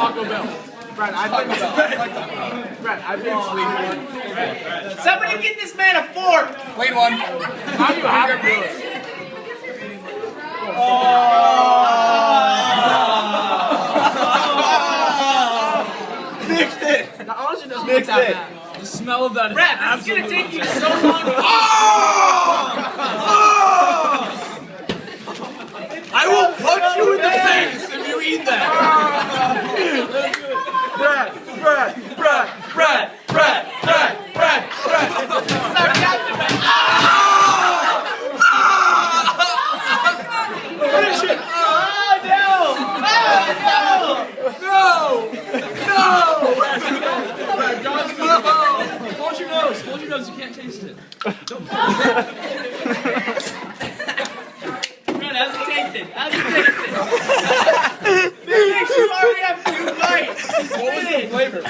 Taco Bell. Brad, I've been sleeping. Somebody get this man a fork! Clean one. How do you have to do it? Mixed it. That honestly doesn't Mix look that it. bad. The smell of that is Brad, this is absolutely gonna take you insane. so long to I will punch you in the face if you eat that. finish it! Hold your nose. Hold your nose. You can't taste it. Brad, how's it tasting? How's it tasting? Finish! You already have 2 bites! What was the flavor?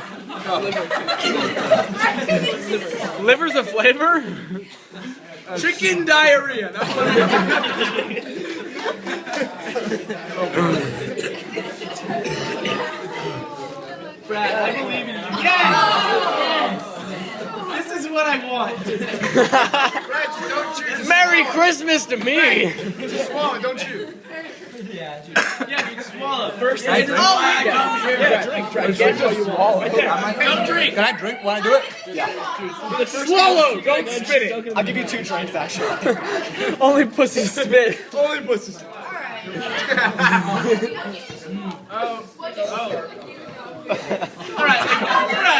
Liver's a flavor? Chicken diarrhea. That's what it is. Brad, I believe in you. Yes! This is what I want. Merry Christmas to me! Swallow it, don't chew. Yeah, dude, swallow. First, Can I drink? Don't drink. Can I drink when I do it? Swallow! Don't spit it! I'll give you 2 drinks, actually. Only pussy spit. Only pussies. All right, Brad.